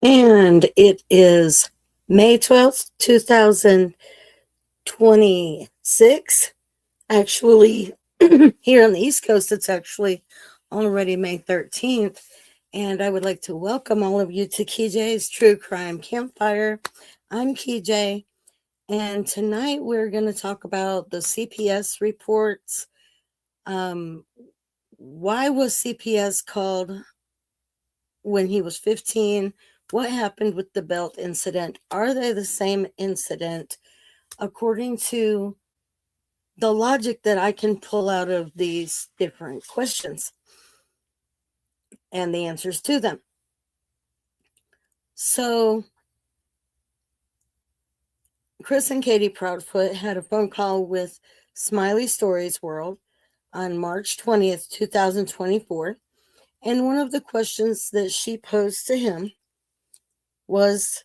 And it is May 12th, 2026. Actually, here on the East Coast, it's actually already May 13th. And I would like to welcome all of you to KJ's True Crime Campfire. I'm KJ, and tonight we're going to talk about the CPS reports. Why was CPS called when he was 15? What happened with the belt incident? Are they the same incident? According to the logic that I can pull out of these different questions and the answers to them. So, Chris and Katie Proudfoot had a phone call with SmileyStoreysworld on March 20th, 2024. And one of the questions that she posed to him was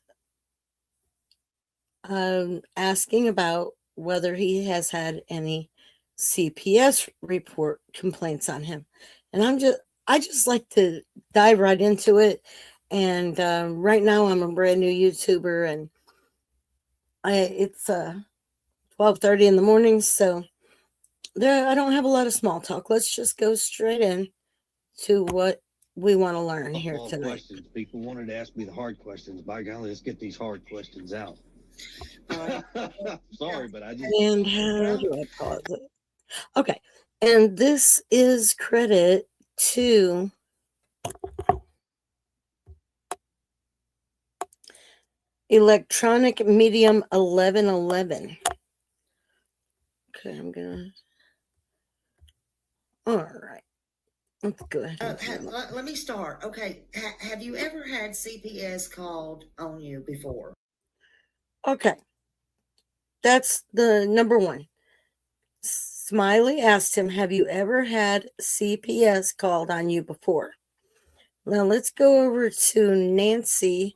asking about whether he has had any CPS report complaints on him. And I just like to dive right into it. And right now I'm a brand new YouTuber, and it's 12:30 in the morning, so I don't have a lot of small talk. Let's just go straight in to what we want to learn here tonight. Questions. People wanted to ask me the hard questions. By golly, let's get these hard questions out. Sorry, but I just... And how do I pause it? Okay. And this is credit to Electronic Medium 1111. Okay, I'm gonna... All right. Let's go ahead. Let me start. Okay. Have you ever had CPS called on you before? Okay. That's the number one. Smiley asked him, have you ever had CPS called on you before? Now let's go over to Nancy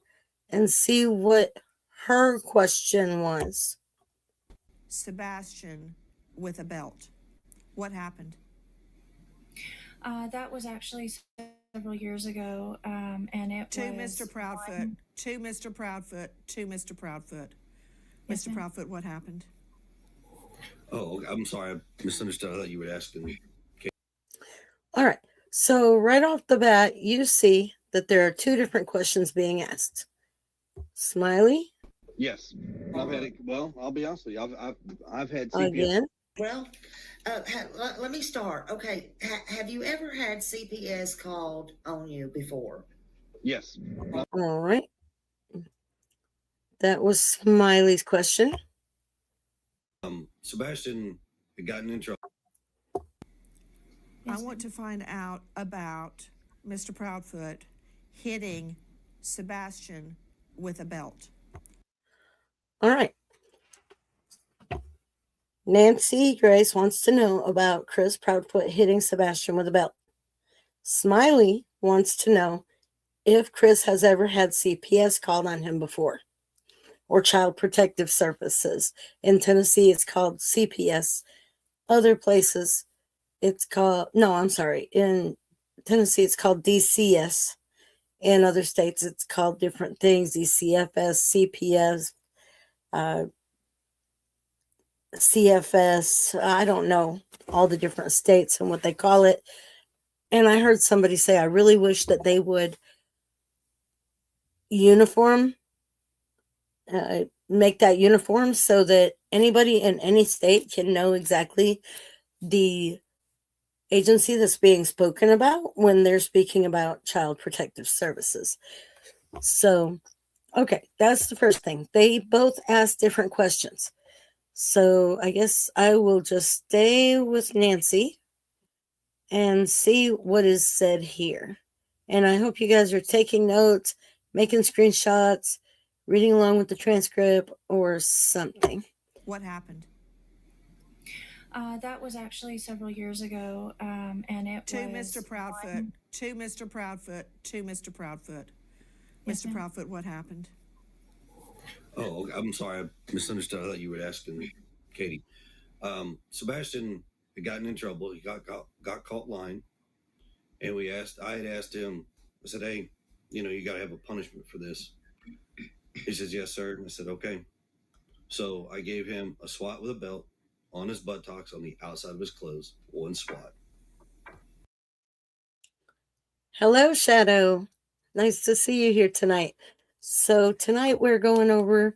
and see what her question was. Sebastian with a belt. What happened? That was actually several years ago, and it to was... Mr. Proudfoot, to Mr. Proudfoot, to Mr. Proudfoot. Yes, Mr. Proudfoot, what happened? Oh, I'm sorry. I misunderstood. I thought you were asking me. Okay. All right. So right off the bat, you see that there are two different questions being asked. Smiley? Yes. I've had it. Well, I'll be honest with you. I've had CPS. Again? Well, let me start. Okay. Have you ever had CPS called on you before? Yes. All right. That was Smiley's question. Sebastian had gotten in trouble. I want to find out about Mr. Proudfoot hitting Sebastian with a belt. All right. Nancy Grace wants to know about Chris Proudfoot hitting Sebastian with a belt. Smiley wants to know if Chris has ever had CPS called on him before, or Child Protective Services. In Tennessee, it's called CPS. Other places, it's called... No, I'm sorry. In Tennessee, it's called DCS. In other states, it's called different things. DCFS, CPS, CFS. I don't know all the different states and what they call it. And I heard somebody say, I really wish that they would make that uniform so that anybody in any state can know exactly the agency that's being spoken about when they're speaking about Child Protective Services. So, okay, that's the first thing. They both asked different questions. So I guess I will just stay with Nancy and see what is said here. And I hope you guys are taking notes, making screenshots, reading along with the transcript or something. What happened? That was actually several years ago, and it to was... Mr. Proudfoot, to Mr. Proudfoot, to Mr. Proudfoot. Yes, Mr. Proudfoot, what happened? Oh, I'm sorry. I misunderstood. I thought you were asking me, Katie. Sebastian had gotten in trouble. He got caught lying. And I had asked him, I said, hey, you got to have a punishment for this. He says, yes, sir. I said, okay. So I gave him a swat with a belt on his buttocks on the outside of his clothes, one swat. Hello, Shadow. Nice to see you here tonight. So tonight we're going over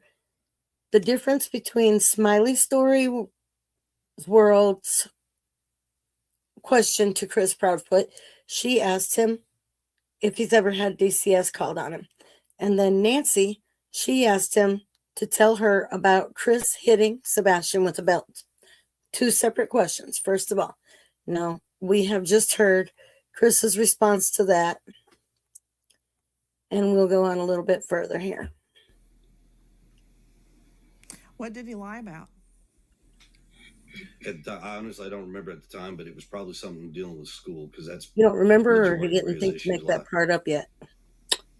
the difference between Smiley Story World's question to Chris Proudfoot. She asked him if he's ever had DCS called on him. And then Nancy, she asked him to tell her about Chris hitting Sebastian with a belt. Two separate questions, first of all. Now, we have just heard Chris's response to that, and we'll go on a little bit further here. What did he lie about? Honestly, I don't remember at the time, but it was probably something dealing with school, because that's You don't remember, or he majority where didn't his think to make issues that lie. part up yet?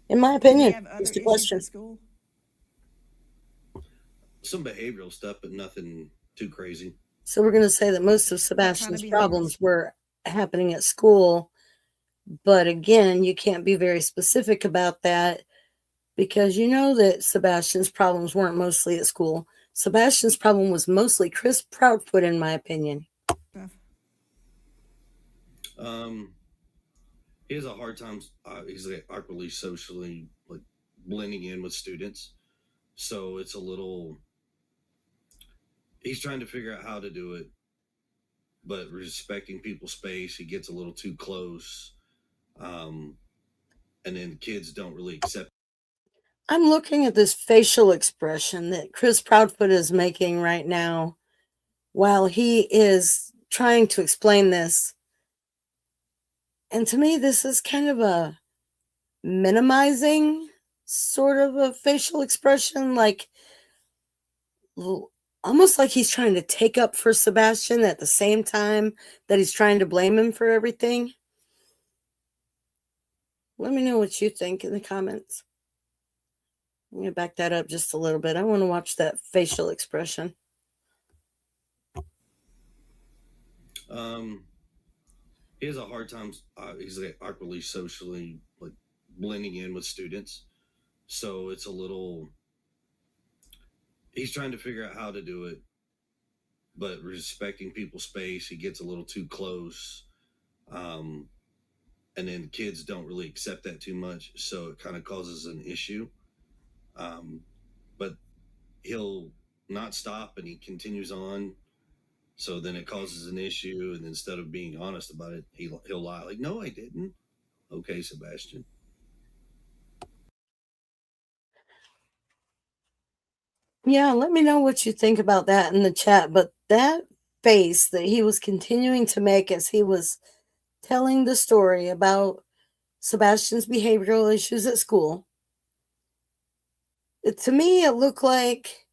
In my Did he opinion, have other just a issues question. at school? Some behavioral stuff, but nothing too crazy. So we're going to say that most of Sebastian's problems were happening at school. But again, you can't be very specific about that, because you know that Sebastian's problems weren't mostly at school. Sebastian's problem was mostly Chris Proudfoot, in my opinion. He has a hard time. He's like awkwardly socially, like blending in with students. So it's a little. He's trying to figure out how to do it, but respecting people's space. He gets a little too close, and then kids don't really accept. I'm looking at this facial expression that Chris Proudfoot is making right now while he is trying to explain this. And to me, this is kind of a minimizing sort of a facial expression, like almost like he's trying to take up for Sebastian at the same time that he's trying to blame him for everything. Let me know what you think in the comments. I'm going to back that up just a little bit. I want to watch that facial expression. He has a hard time. He's like awkwardly socially, like blending in with students. So it's a little. He's trying to figure out how to do it, but respecting people's space. He gets a little too close, and then kids don't really accept that too much. So it kind of causes an issue. But he'll not stop, and he continues on. So then it causes an issue, and instead of being honest about it, he'll lie. Like, no, I didn't. Okay, Sebastian. Yeah, let me know what you think about that in the chat. But that face that he was continuing to make as he was telling the story about Sebastian's behavioral issues at school, to me, it looked like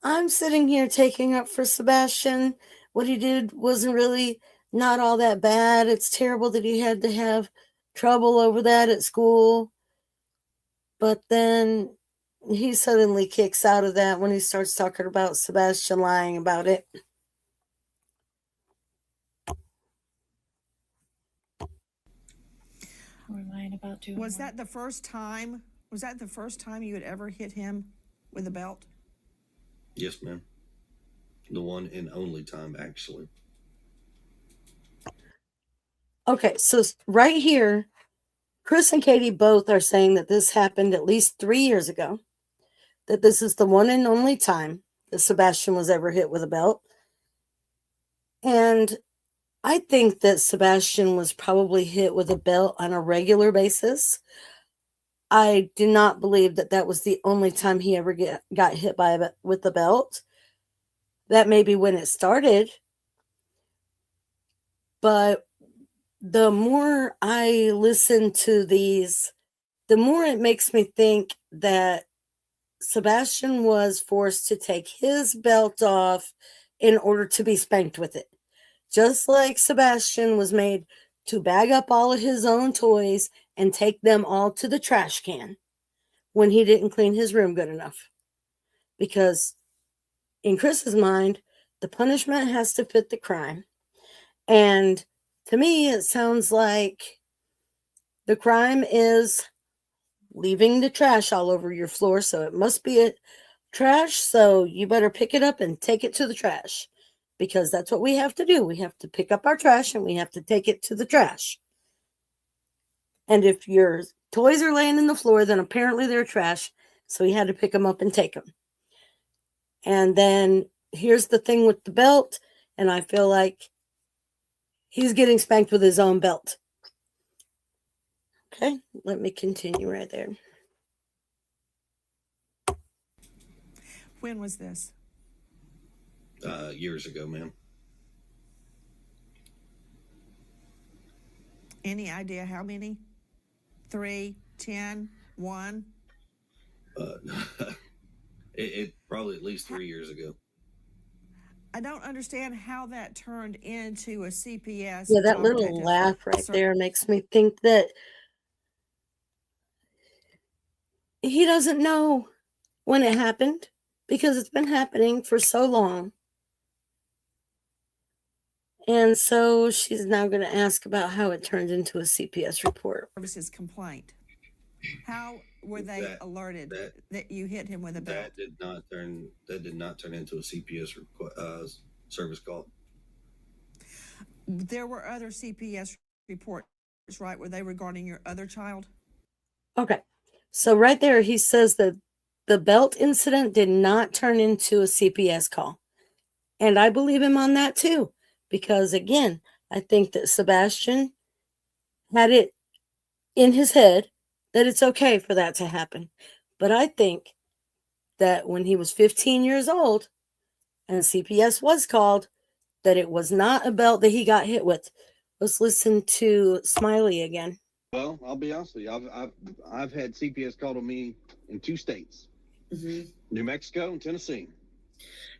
I'm sitting here taking up for Sebastian. What he did wasn't really not all that bad. It's terrible that he had to have trouble over that at school. But then he suddenly kicks out of that when he starts talking about Sebastian lying about it. Or lying about doing Was work. that the first time? Was that the first time you had ever hit him with a belt? Yes, ma'am. The one and only time, actually. Okay, so right here, Chris and Katie both are saying that this happened at least 3 years ago, that this is the one and only time that Sebastian was ever hit with a belt. And I think that Sebastian was probably hit with a belt on a regular basis. I do not believe that that was the only time he ever got hit with the belt. That may be when it started. But the more I listen to these, the more it makes me think that Sebastian was forced to take his belt off in order to be spanked with it. Just like Sebastian was made to bag up all of his own toys and take them all to the trash can when he didn't clean his room good enough. Because in Chris's mind, the punishment has to fit the crime. And to me, it sounds like The crime is leaving the trash all over your floor, so it must be a trash, so you better pick it up and take it to the trash, because that's what we have to do. We have to pick up our trash and we have to take it to the trash. And if your toys are laying in the floor, then apparently they're trash, so he had to pick them up and take them. And then here's the thing with the belt, and I feel like he's getting spanked with his own belt. Okay, let me continue right there. When was this? Years ago, ma'am. Any idea how many? 3, 10, 1? It probably at least 3 years ago. I don't understand how that turned into a CPS. Yeah, that child little protective laugh right ser- there makes me think that he doesn't know when it happened, because it's been happening for so long. And so she's now going to ask about how it turned into a CPS report. Services complaint. How were they alerted that you hit him with a belt? That did not turn into a CPS service call. There were other CPS reports, right? Were they regarding your other child? Okay. So right there, he says that the belt incident did not turn into a CPS call. And I believe him on that too. Because again, I think that Sebastian had it in his head that it's okay for that to happen. But I think that when he was 15 years old and CPS was called, that it was not a belt that he got hit with. Let's listen to Smiley again. Well, I'll be honest with you. I've had CPS called on me in 2 states, New Mexico and Tennessee.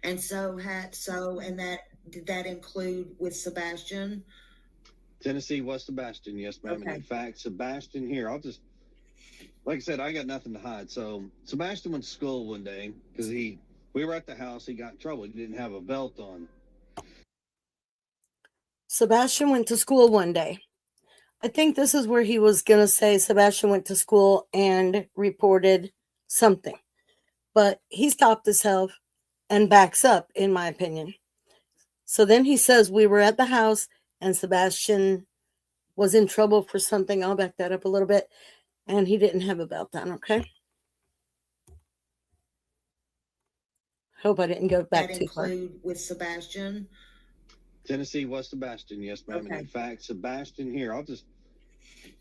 And and that did that include with Sebastian? Tennessee was Sebastian, yes, ma'am. Okay. And in fact, Sebastian here, like I said, I got nothing to hide. So Sebastian went to school one day because we were at the house. He got in trouble. He didn't have a belt on. Sebastian went to school one day. I think this is where he was going to say Sebastian went to school and reported something. But he stopped himself and backs up, in my opinion. So then he says we were at the house and Sebastian was in trouble for something. I'll back that up a little bit. And he didn't have a belt on, okay? Hope I didn't go back That too far. include with Sebastian? Tennessee was Sebastian, yes, ma'am. Okay. And in fact, Sebastian here,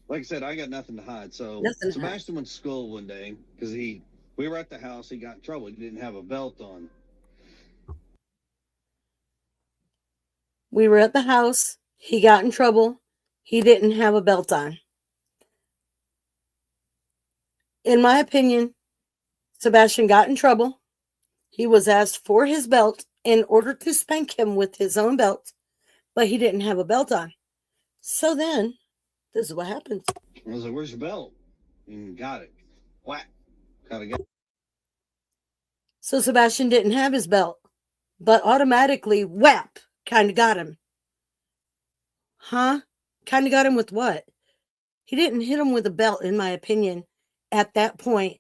like I said, I got nothing to hide. So Nothing to Sebastian went to school one day because we were at the house. He got in trouble. He didn't have a belt on. We were at the house. He got in trouble. He didn't have a belt on. In my opinion, Sebastian got in trouble. He was asked for his belt in order to spank him with his own belt, but he didn't have a belt on. So then, this is what happens. I was like, "Where's your belt?" And got it. Whack. Kind of got it. So Sebastian didn't have his belt, but automatically, whap, kind of got him. Huh? Kind of got him with what? He didn't hit him with a belt, in my opinion, at that point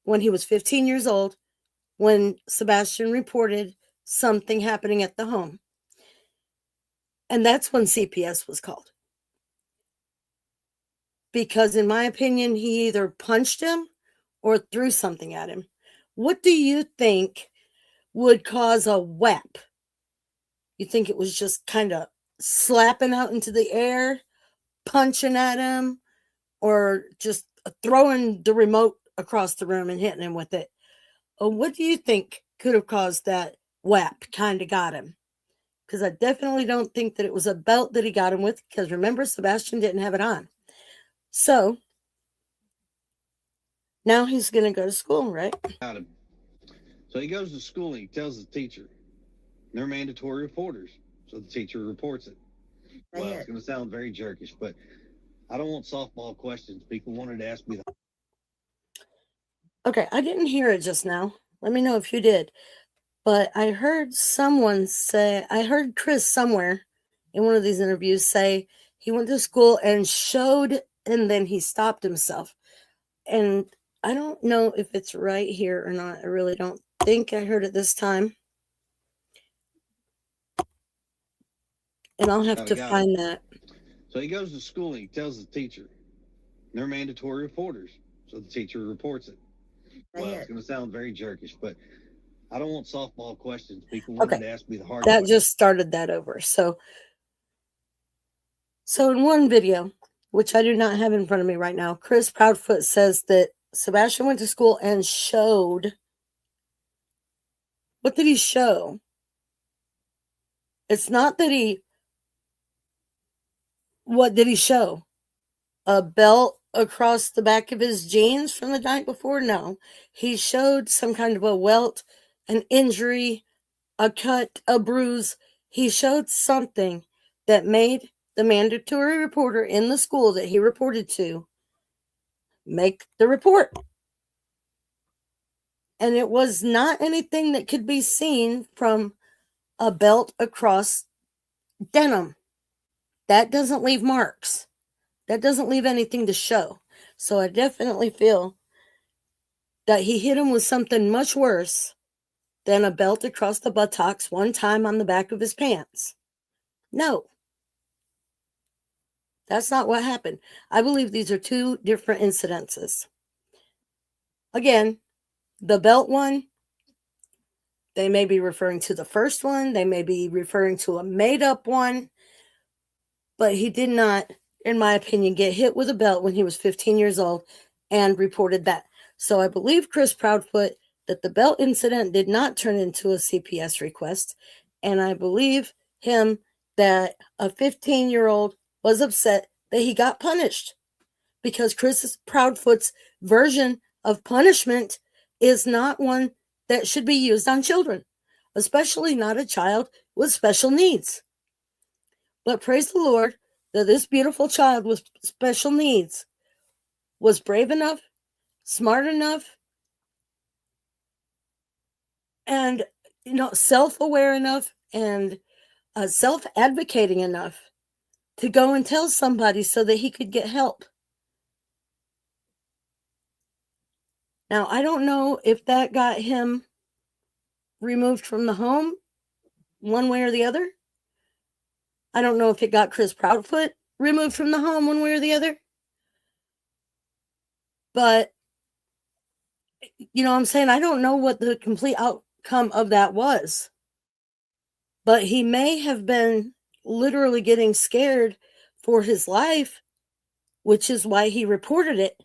when he was 15 years old, when Sebastian reported something happening at the home. And that's when CPS was called. Because in my opinion, he either punched him or threw something at him. What do you think would cause a whap? You think it was just kind of slapping out into the air, punching at him, or just throwing the remote across the room and hitting him with it? Or what do you think could have caused that whap? Kind of got him. Because I definitely don't think that it was a belt that he got him with, because remember, Sebastian didn't have it on. So now he's going to go to school, right? Got him. So he goes to school and he tells the teacher. They're mandatory reporters. So the teacher reports it. Well, it's going to sound very jerkish, but I don't want softball questions. People wanted to ask me. Okay, I didn't hear it just now. Let me know if you did. But I heard someone say, I heard Chris somewhere in one of these interviews say he went to school and showed and then he stopped himself. And I don't know if it's right here or not. I really don't think I heard it this time. And I'll have to find that. So he goes to school and he tells the teacher. They're mandatory reporters, so the teacher reports it. Well, it's going to sound very jerkish, but I don't want softball questions. People wanted to ask me the hard that questions. Just started that over. So in one video, which I do not have in front of me right now, Chris Proudfoot says that Sebastian went to school and showed. What did he show? It's not that he. What did he show? A belt across the back of his jeans from the night before? No. He showed some kind of a welt, an injury, a cut, a bruise. He showed something that made the mandatory reporter in the school that he reported to make the report. And it was not anything that could be seen from a belt across denim. That doesn't leave marks. That doesn't leave anything to show. So I definitely feel that he hit him with something much worse than a belt across the buttocks one time on the back of his pants. No. That's not what happened. I believe these are two different incidences. Again, the belt one, they may be referring to the first one. They may be referring to a made-up one. But he did not, in my opinion, get hit with a belt when he was 15 years old and reported that. So I believe Chris Proudfoot that the belt incident did not turn into a CPS request. And I believe him that a 15-year-old was upset that he got punished, because Chris Proudfoot's version of punishment is not one that should be used on children, especially not a child with special needs. But praise the Lord that this beautiful child with special needs was brave enough, smart enough, and self-aware enough and self-advocating enough to go and tell somebody so that he could get help. Now, I don't know if that got him removed from the home one way or the other. I don't know if it got Chris Proudfoot removed from the home one way or the other. But, I'm saying I don't know what the complete outcome of that was. But he may have been literally getting scared for his life, which is why he reported it.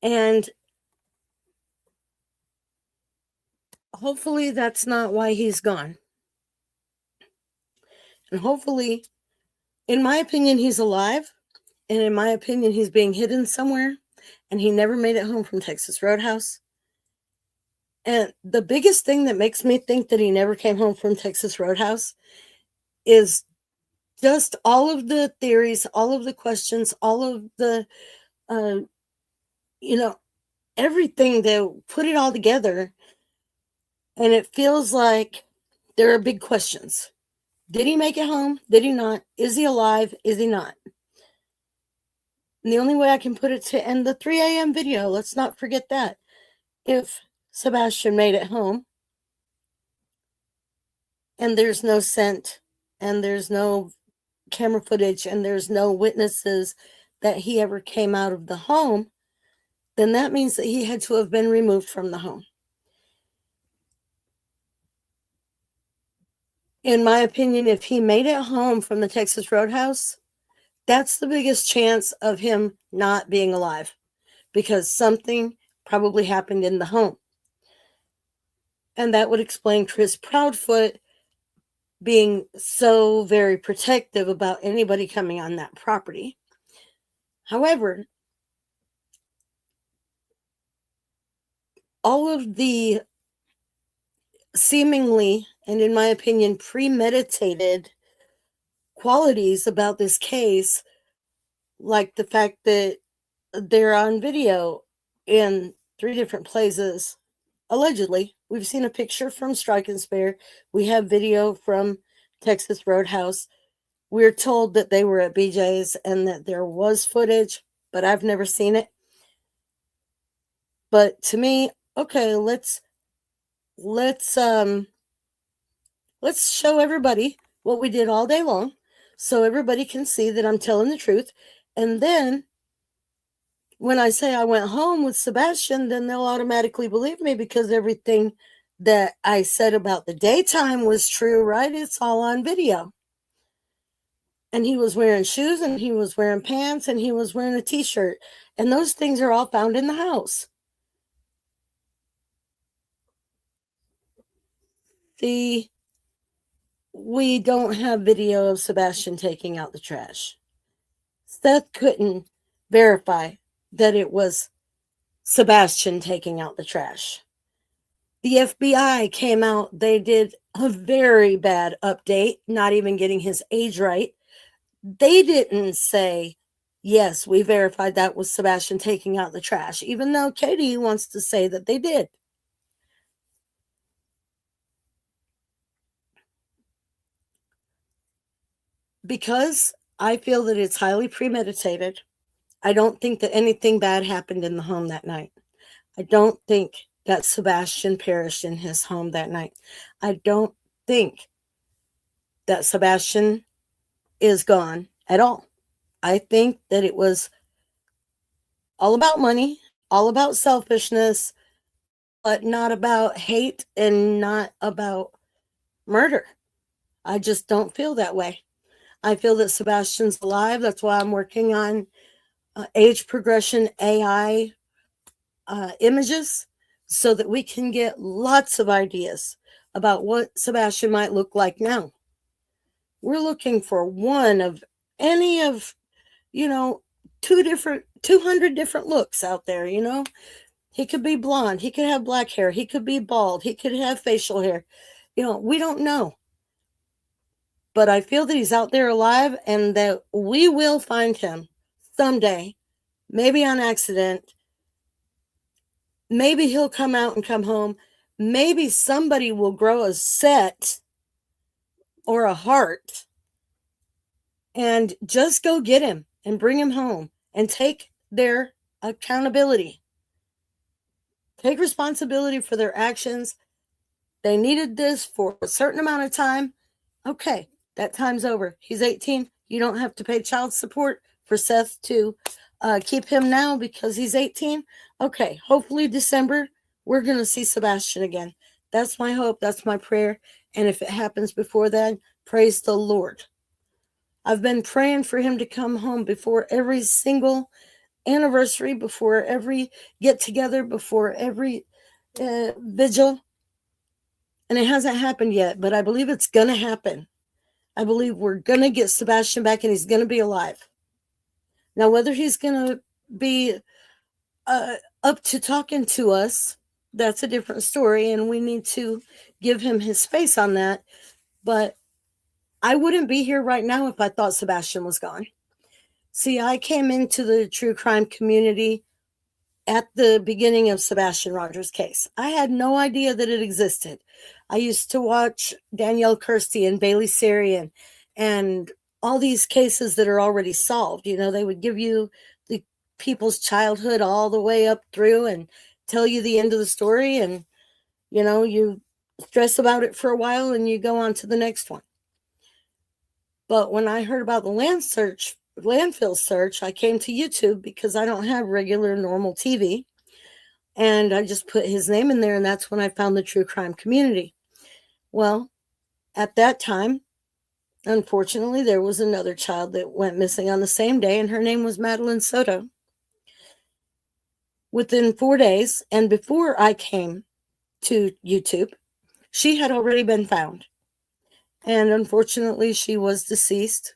And hopefully that's not why he's gone. And hopefully, in my opinion, he's alive. And in my opinion, he's being hidden somewhere. And he never made it home from Texas Roadhouse. And the biggest thing that makes me think that he never came home from Texas Roadhouse is just all of the theories, all of the questions, all of the, everything that put it all together. And it feels like there are big questions. Did he make it home? Did he not? Is he alive? Is he not? And the only way I can put it to end the 3 a.m. video, let's not forget that. If Sebastian made it home and there's no scent and there's no camera footage and there's no witnesses that he ever came out of the home, then that means that he had to have been removed from the home. In my opinion, if he made it home from the Texas Roadhouse, that's the biggest chance of him not being alive, because something probably happened in the home. And that would explain Chris Proudfoot being so very protective about anybody coming on that property. However, all of the seemingly, and in my opinion, premeditated qualities about this case, like the fact that they're on video in 3 different places, allegedly. We've seen a picture from Strike and Spare. We have video from Texas Roadhouse. we're told that they were at BJ's and that there was footage, but I've never seen it. But to me, okay, let's show everybody what we did all day long so everybody can see that I'm telling the truth. And then when I say I went home with Sebastian, then they'll automatically believe me because everything that I said about the daytime was true, right? It's all on video. And he was wearing shoes and he was wearing pants and he was wearing a t-shirt. And those things are all found in the house. We don't have video of Sebastian taking out the trash. Seth couldn't verify that it was Sebastian taking out the trash. The FBI came out. They did a very bad update, not even getting his age right. They didn't say, yes, we verified that was Sebastian taking out the trash, even though Katie wants to say that they did. Because I feel that it's highly premeditated. I don't think that anything bad happened in the home that night. I don't think that Sebastian perished in his home that night. I don't think that Sebastian is gone at all. I think that it was all about money, all about selfishness, but not about hate and not about murder. I just don't feel that way. I feel that Sebastian's alive. That's why I'm working on age progression AI images so that we can get lots of ideas about what Sebastian might look like now. We're looking for one of any of, 200 different looks out there, He could be blonde. He could have black hair. He could be bald. He could have facial hair. We don't know. But I feel that he's out there alive and that we will find him someday, maybe on accident. Maybe he'll come out and come home. Maybe somebody will grow a set or a heart and just go get him and bring him home and take their accountability. Take responsibility for their actions. They needed this for a certain amount of time. Okay, that time's over. He's 18. You don't have to pay child support for Seth to keep him now because he's 18. Okay, hopefully December, we're going to see Sebastian again. That's my hope. That's my prayer. And if it happens before then, praise the Lord. I've been praying for him to come home before every single anniversary, before every get together, before every vigil. And it hasn't happened yet, but I believe it's going to happen. I believe we're going to get Sebastian back and he's going to be alive. Now, whether he's going to be up to talking to us, that's a different story. And we need to give him his space on that. But I wouldn't be here right now if I thought Sebastian was gone. See, I came into the true crime community at the beginning of Sebastian Rogers' case. I had no idea that it existed. I used to watch Danielle Kirsty and Bailey Sarian and all these cases that are already solved. They would give you the people's childhood all the way up through and tell you the end of the story. And, you stress about it for a while and you go on to the next one. But when I heard about the landfill search, I came to YouTube because I don't have regular normal TV. And I just put his name in there, and that's when I found the true crime community. Well, at that time, unfortunately, there was another child that went missing on the same day, and her name was Madeline Soto. Within 4 days, and before I came to YouTube, she had already been found. And unfortunately, she was deceased.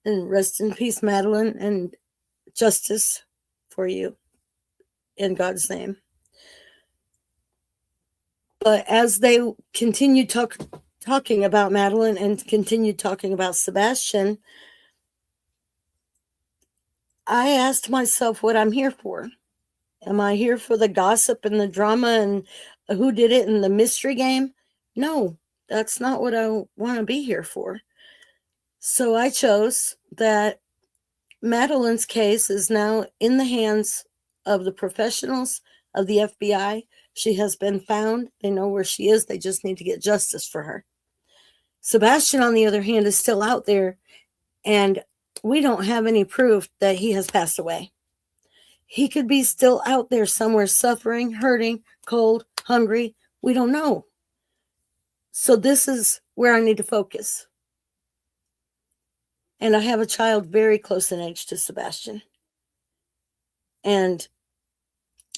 And rest in peace, Madeline, and justice for you in God's name. But as they continued talking about Madeline and continued talking about Sebastian, I asked myself what I'm here for. Am I here for the gossip and the drama and who did it and the mystery game? No, that's not what I want to be here for. So I chose that Madeline's case is now in the hands of the professionals of the FBI. She has been found. They know where she is. They just need to get justice for her. Sebastian, on the other hand, is still out there, and we don't have any proof that he has passed away. He could be still out there somewhere suffering, hurting, cold, hungry. We don't know. So this is where I need to focus. And I have a child very close in age to Sebastian. And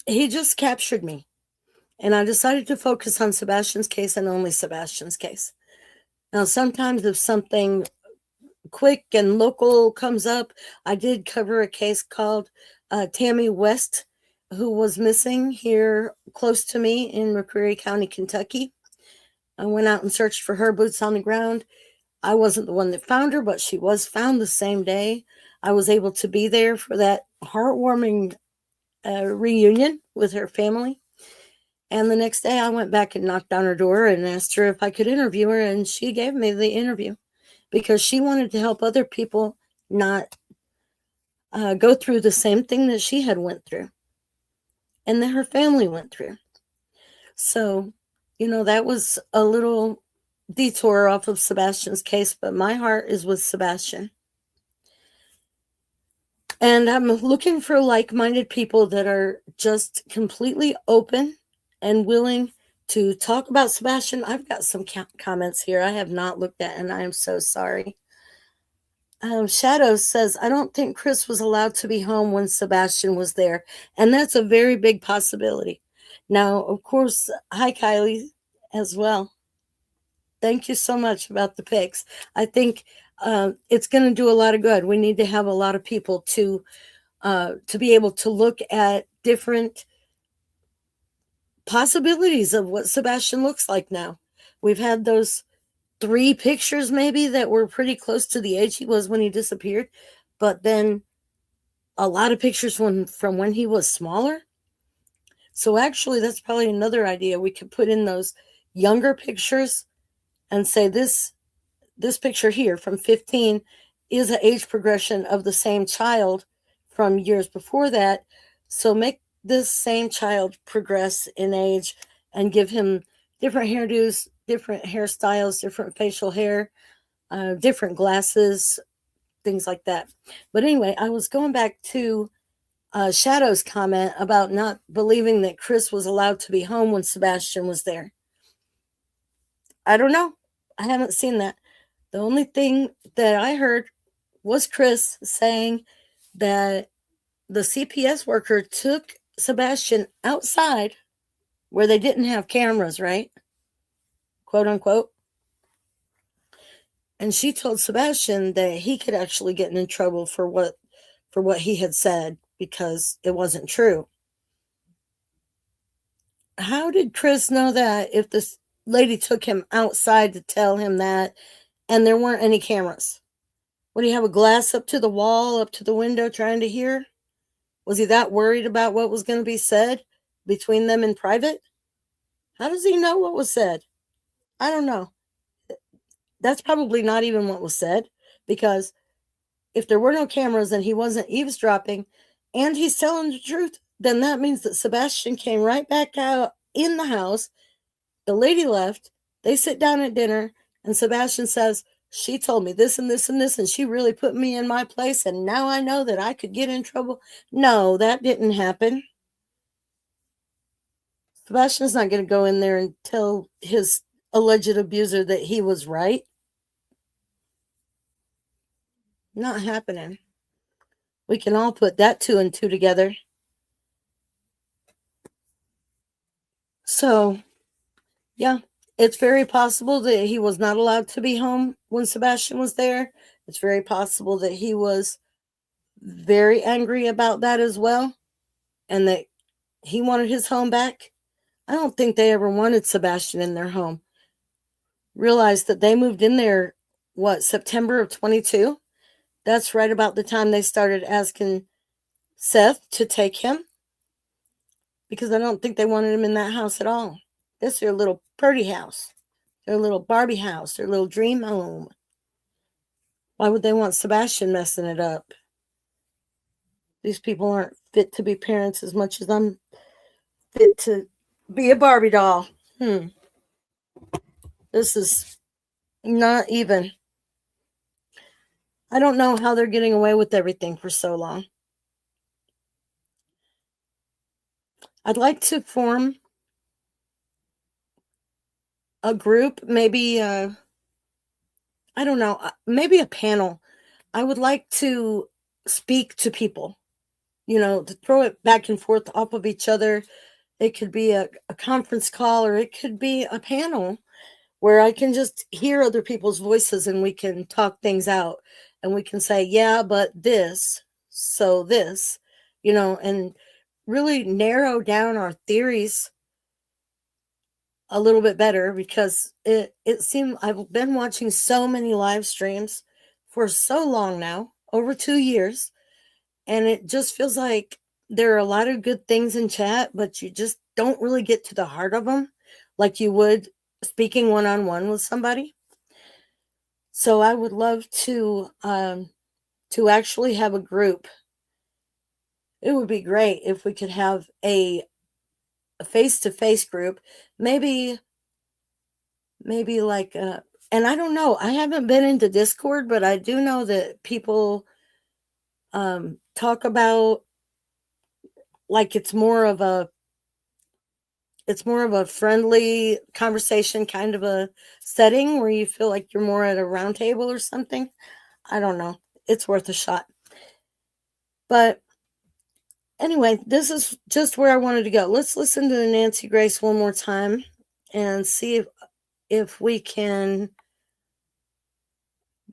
he just captured me. And I decided to focus on Sebastian's case and only Sebastian's case. Now, sometimes if something quick and local comes up, I did cover a case called Tammy West, who was missing here close to me in McCreary County, Kentucky. I went out and searched for her, boots on the ground. I wasn't the one that found her, but she was found the same day. I was able to be there for that heartwarming reunion with her family. And the next day I went back and knocked on her door and asked her if I could interview her, and she gave me the interview because she wanted to help other people not go through the same thing that she had went through and that her family went through. So, that was a little detour off of Sebastian's case, but my heart is with Sebastian. And I'm looking for like-minded people that are just completely open and willing to talk about Sebastian. I've got some comments here I have not looked at, and I am so sorry. Shadows says, I don't think Chris was allowed to be home when Sebastian was there. And that's a very big possibility. Now, of course, hi, Kylie, as well. Thank you so much about the pics. I think it's going to do a lot of good. We need to have a lot of people to be able to look at different possibilities of what Sebastian looks like now. We've had those 3 pictures maybe that were pretty close to the age he was when he disappeared, but then a lot of pictures from when he was smaller. So actually, that's probably another idea. We could put in those younger pictures and say this picture here from 15 is an age progression of the same child from years before that. So make this same child progress in age and give him different hairdos, different hairstyles, different facial hair, different glasses, things like that. But anyway, I was going back to Shadow's comment about not believing that Chris was allowed to be home when Sebastian was there. I don't know. I haven't seen that. The only thing that I heard was Chris saying that the CPS worker took Sebastian outside where they didn't have cameras, right? Quote unquote. And she told Sebastian that he could actually get in trouble for what he had said because it wasn't true. How did Chris know that if this lady took him outside to tell him that and there weren't any cameras? Would he have a glass up to the wall, up to the window trying to hear? Was he that worried about what was going to be said between them in private? How does he know what was said? I don't know. That's probably not even what was said, because if there were no cameras and he wasn't eavesdropping and he's telling the truth, then that means that Sebastian came right back out in the house. The lady left. They sit down at dinner and Sebastian says, she told me this and this and this, and she really put me in my place, and now I know that I could get in trouble. No, that didn't happen. Sebastian's not going to go in there and tell his alleged abuser that he was right. Not happening. We can all put that 2 and 2 together. So, yeah, it's very possible that he was not allowed to be home when Sebastian was there. It's very possible that he was very angry about that as well, and that he wanted his home back. I don't think they ever wanted Sebastian in their home. Realized that they moved in there, September of 22? That's right about the time they started asking Seth to take him, because I don't think they wanted him in that house at all. This is their little Purdy house, their little Barbie house, their little dream home. Why would they want Sebastian messing it up? These people aren't fit to be parents as much as I'm fit to be a Barbie doll. This is not even. I don't know how they're getting away with everything for so long. I'd like to form a group, maybe, I don't know, maybe a panel. I would like to speak to people, to throw it back and forth off of each other. It could be a conference call, or it could be a panel where I can just hear other people's voices and we can talk things out, and we can say, yeah, but this, so this, and really narrow down our theories a little bit better, because it seemed I've been watching so many live streams for so long now, over 2 years, and it just feels like there are a lot of good things in chat, but you just don't really get to the heart of them like you would speaking one-on-one with somebody. So I would love to actually have a group. It would be great if we could have a face-to-face group, maybe like and I don't know, I haven't been into Discord, but I do know that people talk about, like, it's more of a friendly conversation kind of a setting where you feel like you're more at a round table or something. I don't know. It's worth a shot. But anyway, this is just where I wanted to go. Let's listen to Nancy Grace one more time and see if we can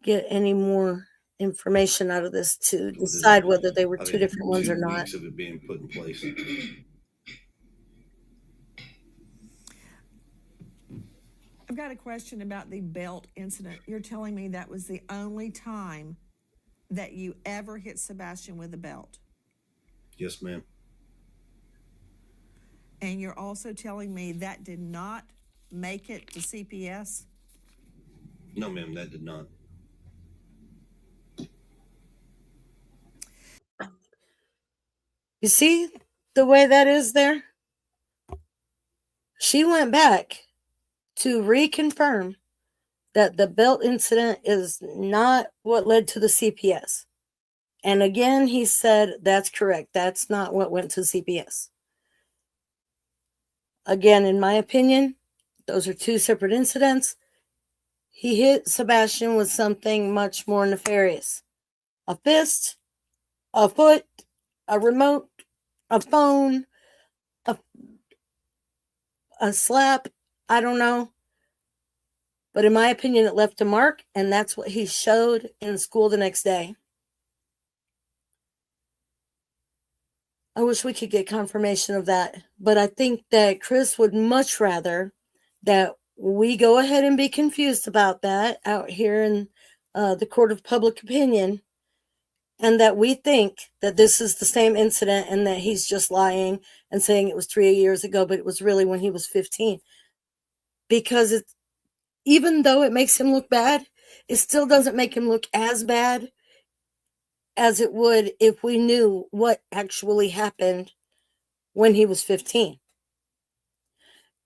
get any more information out of this to decide whether they were two different ones or not. 2 weeks of it being put in place. I've got a question about the belt incident. You're telling me that was the only time that you ever hit Sebastian with a belt? Yes, ma'am. And you're also telling me that did not make it to CPS? No, ma'am, that did not. You see the way that is there? She went back to reconfirm that the belt incident is not what led to the CPS. And again, he said, that's correct. That's not what went to CPS. Again, in my opinion, those are two separate incidents. He hit Sebastian with something much more nefarious. A fist, a foot, a remote, a phone, a slap. I don't know. But in my opinion, it left a mark, and that's what he showed in school the next day. I wish we could get confirmation of that. But I think that Chris would much rather that we go ahead and be confused about that out here in the court of public opinion, and that we think that this is the same incident and that he's just lying and saying it was 3 years ago, but it was really when he was 15. Because it's, even though it makes him look bad, it still doesn't make him look as bad as it would if we knew what actually happened when he was 15.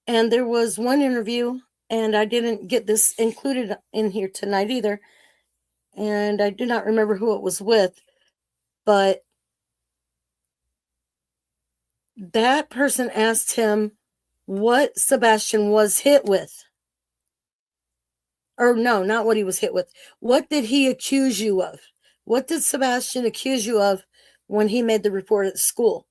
And there was one interview, and I didn't get this included in here tonight either, and I do not remember who it was with, but that person asked him what Sebastian was hit with. Or no, not what he was hit with. What did he accuse you of? What did Sebastian accuse you of when he made the report at school?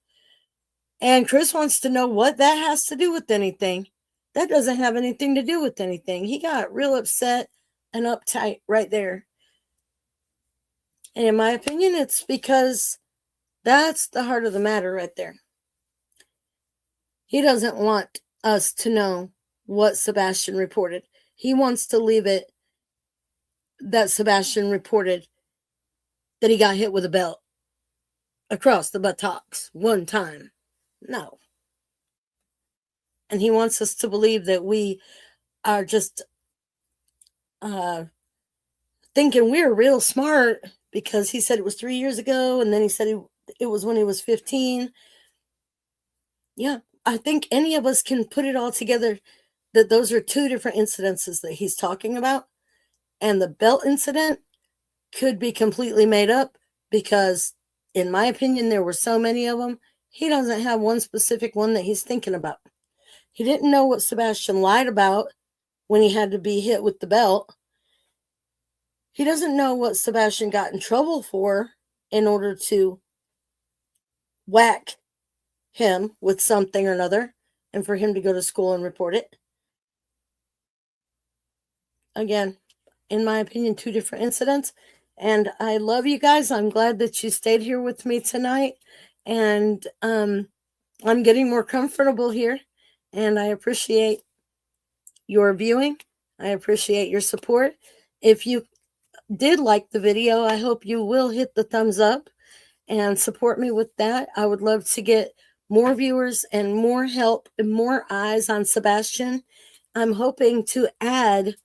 And Chris wants to know what that has to do with anything. That doesn't have anything to do with anything. He got real upset and uptight right there. And in my opinion, it's because that's the heart of the matter right there. He doesn't want us to know what Sebastian reported. He wants to leave it that Sebastian reported that he got hit with a belt across the buttocks one time. No. And he wants us to believe that we are just thinking we were real smart because he said it was 3 years ago, and then he said it was when he was 15. Yeah, I think any of us can put it all together that those are two different incidences that he's talking about. And the belt incident could be completely made up because, in my opinion, there were so many of them. He doesn't have one specific one that he's thinking about. He didn't know what Sebastian lied about when he had to be hit with the belt. He doesn't know what Sebastian got in trouble for in order to whack him with something or another and for him to go to school and report it. Again, in my opinion, two different incidents. And I love you guys. I'm glad that you stayed here with me tonight. And I'm getting more comfortable here. And I appreciate your viewing. I appreciate your support. If you did like the video, I hope you will hit the thumbs up and support me with that. I would love to get more viewers and more help and more eyes on Sebastian. I'm hoping to add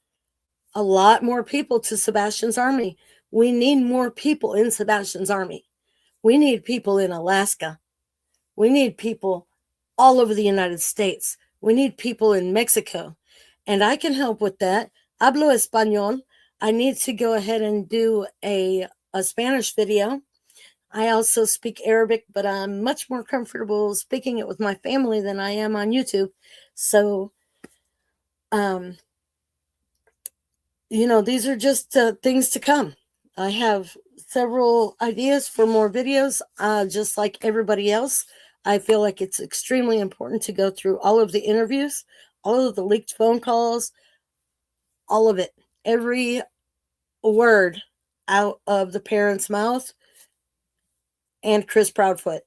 a lot more people to Sebastian's army. We need more people in Sebastian's army. We need people in Alaska. We need people all over the United States. We need people in Mexico. And I can help with that. Hablo español. I need to go ahead and do a Spanish video. I also speak Arabic, but I'm much more comfortable speaking it with my family than I am on YouTube. So, these are just things to come. I have several ideas for more videos, just like everybody else. I feel like it's extremely important to go through all of the interviews, all of the leaked phone calls, all of it. Every word out of the parent's mouth and Chris Proudfoot,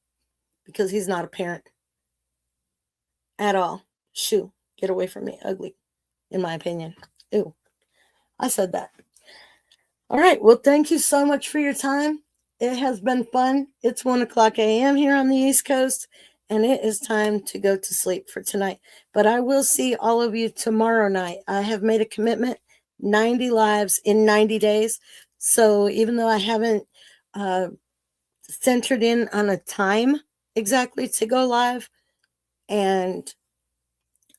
because he's not a parent at all. Shoo, get away from me, ugly, in my opinion. Ew, I said that. All right, well, thank you so much for your time. It has been fun. It's 1:00 a.m. here on the East Coast, and it is time to go to sleep for tonight. But I will see all of you tomorrow night. I have made a commitment, 90 lives in 90 days. So even though I haven't centered in on a time exactly to go live, and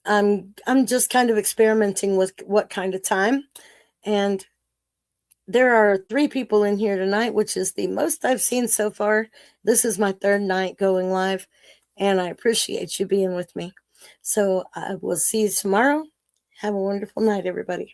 I'm just kind of experimenting with what kind of time. And there are 3 people in here tonight, which is the most I've seen so far. This is my 3rd night going live, and I appreciate you being with me. So I will see you tomorrow. Have a wonderful night, everybody.